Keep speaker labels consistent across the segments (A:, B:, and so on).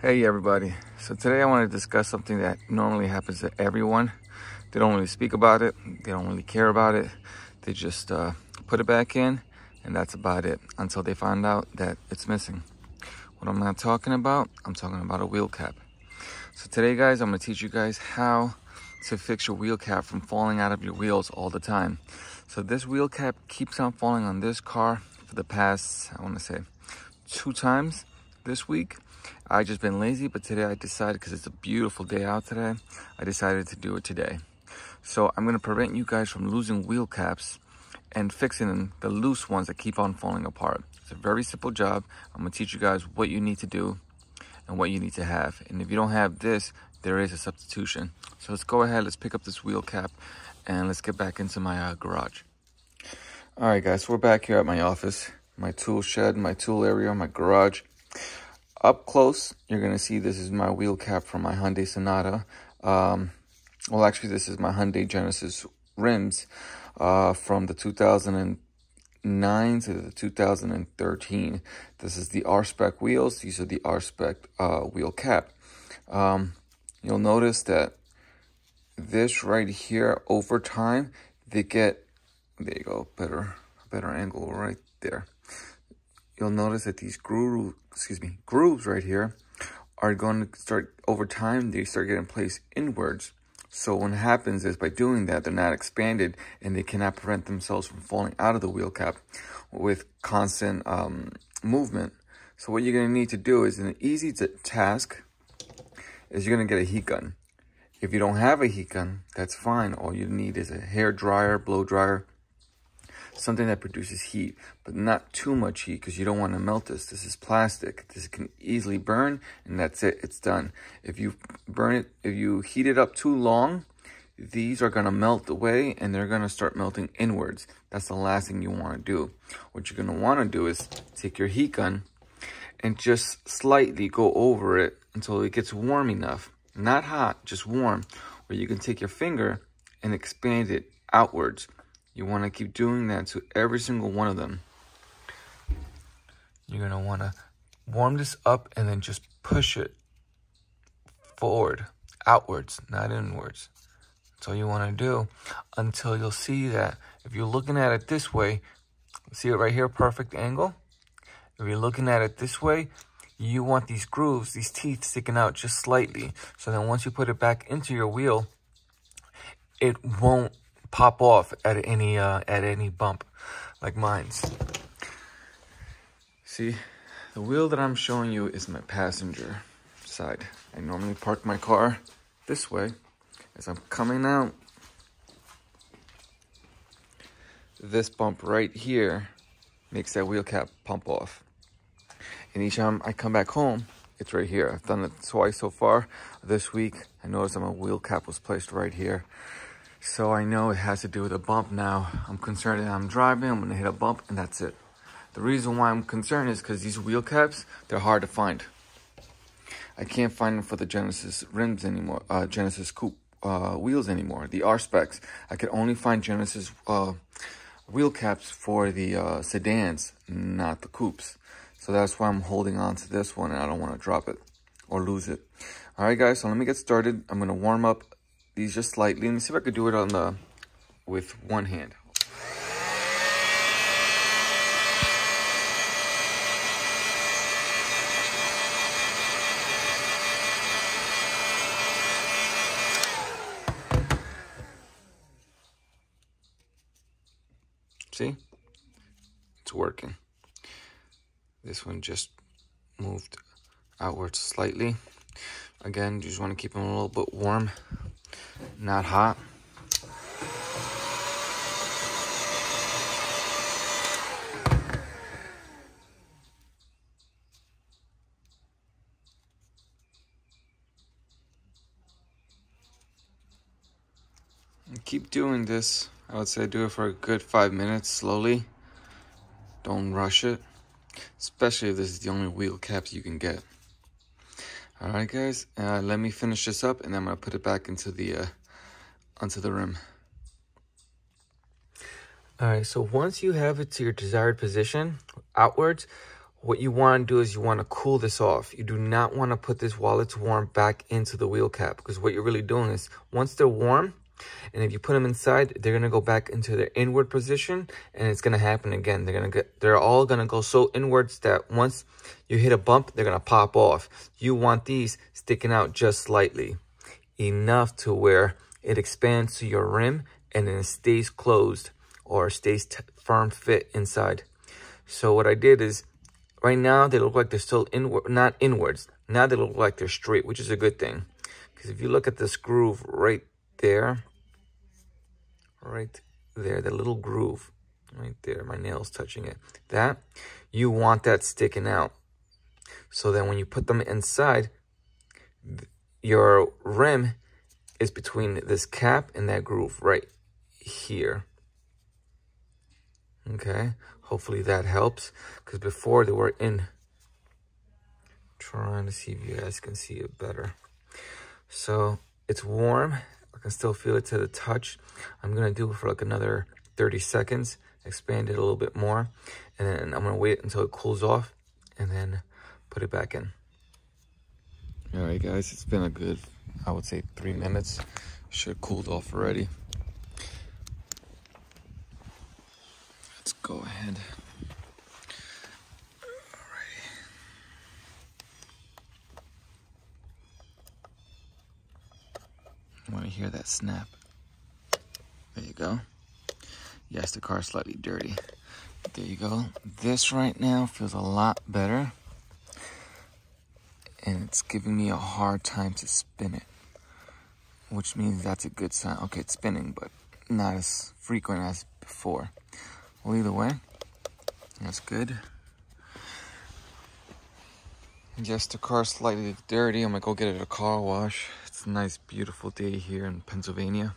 A: Hey everybody, so today I want to discuss something that normally happens to everyone. They don't really speak about it, they don't really care about it, they just put it back in and that's about it until they find out that it's missing. What I'm not talking about, I'm talking about a wheel cap. So today guys, I'm going to teach you guys how to fix your wheel cap from falling out of your wheels all the time. So this wheel cap keeps on falling on this car for the past, I want to say 2 times this week. I just been lazy, but today I decided, because it's a beautiful day out today, I decided to do it today. So I'm going to prevent you guys from losing wheel caps and fixing the loose ones that keep on falling apart. It's a very simple job. I'm going to teach you guys what you need to do and what you need to have. And if you don't have this, there is a substitution. So let's go ahead, let's pick up this wheel cap and let's get back into my garage. All right guys, so we're back here at my office, my tool shed, my tool area, my garage. Up close, you're going to see this is my wheel cap from my Hyundai Sonata. Well, actually, this is my Hyundai Genesis rims from the 2009 to the 2013. This is the R-Spec wheels. These are the R-Spec wheel cap. You'll notice that this right here, over time, they get, there you go, better angle right there. You'll notice that these grooves right here are going to start, over time, they start getting placed inwards. So what happens is by doing that, they're not expanded and they cannot prevent themselves from falling out of the wheel cap with constant movement. So what you're going to need to do is an easy task is you're going to get a heat gun. If you don't have a heat gun, that's fine. All you need is a hair dryer, blow dryer, something that produces heat, but not too much heat because you don't want to melt this. This is plastic. This can easily burn and that's it. It's done. If you burn it, if you heat it up too long, these are going to melt away and they're going to start melting inwards. That's the last thing you want to do. What you're going to want to do is take your heat gun and just slightly go over it until it gets warm enough. Not hot, just warm, where you can take your finger and expand it outwards. You want to keep doing that to every single one of them. You're going to want to warm this up and then just push it forward, outwards, not inwards. That's all you want to do until you'll see that if you're looking at it this way, see it right here, perfect angle. If you're looking at it this way, you want these grooves, these teeth sticking out just slightly. So then once you put it back into your wheel, it won't pop off at any bump like mine's. See, the wheel that I'm showing you is my passenger side. I normally park my car this way. As I'm coming out, this bump right here makes that wheel cap pump off. And each time I come back home, it's right here. I've done it twice so far this week. I noticed that my wheel cap was placed right here. So I know it has to do with a bump now. I'm concerned that I'm driving, I'm gonna hit a bump, and that's it. The reason why I'm concerned is because these wheel caps, they're hard to find. I can't find them for the Genesis rims anymore, Genesis coupe wheels anymore, the R-Specs. I could only find Genesis wheel caps for the sedans, not the coupes. So that's why I'm holding on to this one, and I don't want to drop it or lose it. All right, guys, so let me get started. I'm gonna warm up these just slightly. Let me see if I could do it with one hand. See? It's working. This one just moved outwards slightly. Again, you just want to keep them a little bit warm, not hot. And keep doing this. I would say do it for a good 5 minutes slowly. Don't rush it, especially if this is the only wheel caps you can get. All right, guys, let me finish this up and then I'm gonna put it back into the onto the rim. All right, so once you have it to your desired position outwards, what you want to do is you want to cool this off. You do not want to put this while it's warm back into the wheel cap, because what you're really doing is once they're warm, and if you put them inside, they're going to go back into their inward position, and it's going to happen again. They're all going to go so inwards that once you hit a bump, they're going to pop off. You want these sticking out just slightly, enough to where it expands to your rim and then it stays closed or stays firm fit inside. So what I did is, right now they look like they're still inward, not inwards. Now they look like they're straight, which is a good thing. Because if you look at this groove right there, that little groove right there, my nail's touching it, that you want that sticking out, so that when you put them inside, your rim is between this cap and that groove right here. Okay, hopefully that helps, because before they were in. Trying to see if you guys can see it better. So it's warm, I can still feel it to the touch. I'm gonna do it for like another 30 seconds, expand it a little bit more, and then I'm gonna wait until it cools off and then put it back in. All right, guys, it's been a good, I would say 3 minutes. Should have cooled off already. Let's go ahead. I want to hear that snap. There you go. Yes, the car's slightly dirty. There you go. This right now feels a lot better. And it's giving me a hard time to spin it, which means that's a good sign. Okay, it's spinning, but not as frequent as before. Well, either way, that's good. Yes, the car's slightly dirty. I'm gonna go get it at a car wash. It's a nice, beautiful day here in Pennsylvania.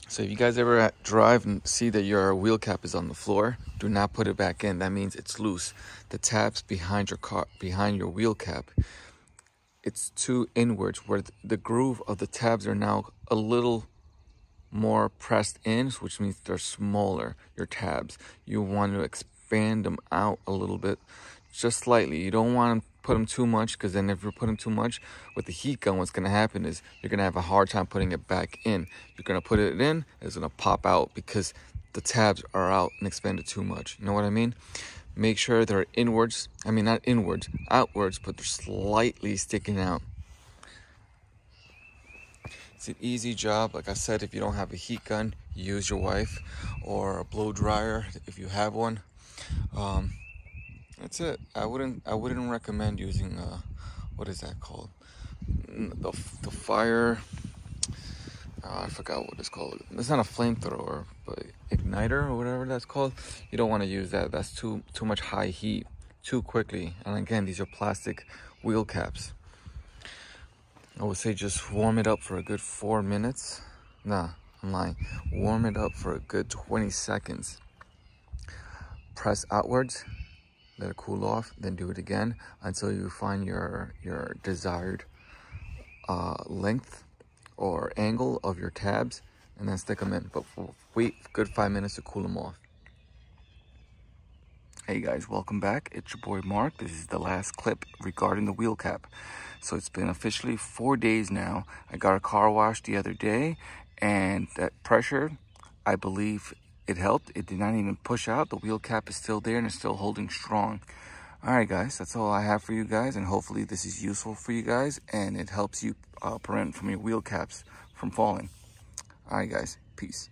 A: So if you guys ever drive and see that your wheel cap is on the floor, do not put it back in. That means it's loose. The tabs behind your car, behind your wheel cap, it's too inwards, where the groove of the tabs are now a little more pressed in, which means they're smaller, your tabs. You want to expand them out a little bit, just slightly. You don't want to put them too much, because then if you're putting too much with the heat gun, what's going to happen is you're going to have a hard time putting it back in. You're going to put it in, it's going to pop out because the tabs are out and expanded too much. You know what I mean? Make sure they're inwards. I mean, not inwards, outwards, but they're slightly sticking out. It's an easy job. Like I said, if you don't have a heat gun, use your wife or a blow dryer if you have one. That's it. I wouldn't recommend using what is that called? The fire. I forgot what it's called. It's not a flamethrower, but igniter or whatever that's called. You don't want to use that. That's too much high heat too quickly. And again, these are plastic wheel caps. I would say just warm it up for a good 4 minutes. Nah, I'm lying. Warm it up for a good 20 seconds. Press outwards, let it cool off, then do it again until you find your desired length or angle of your tabs, and then stick them in. But wait a good 5 minutes to cool them off. Hey guys, welcome back. It's your boy Mark. This is the last clip regarding the wheel cap. So it's been officially 4 days now. I got a car wash the other day, and that pressure, I believe it helped. It did not even push out. The wheel cap is still there and it's still holding strong. All right, guys, that's all I have for you guys, and hopefully this is useful for you guys and it helps you prevent from your wheel caps from falling. All right, guys, peace.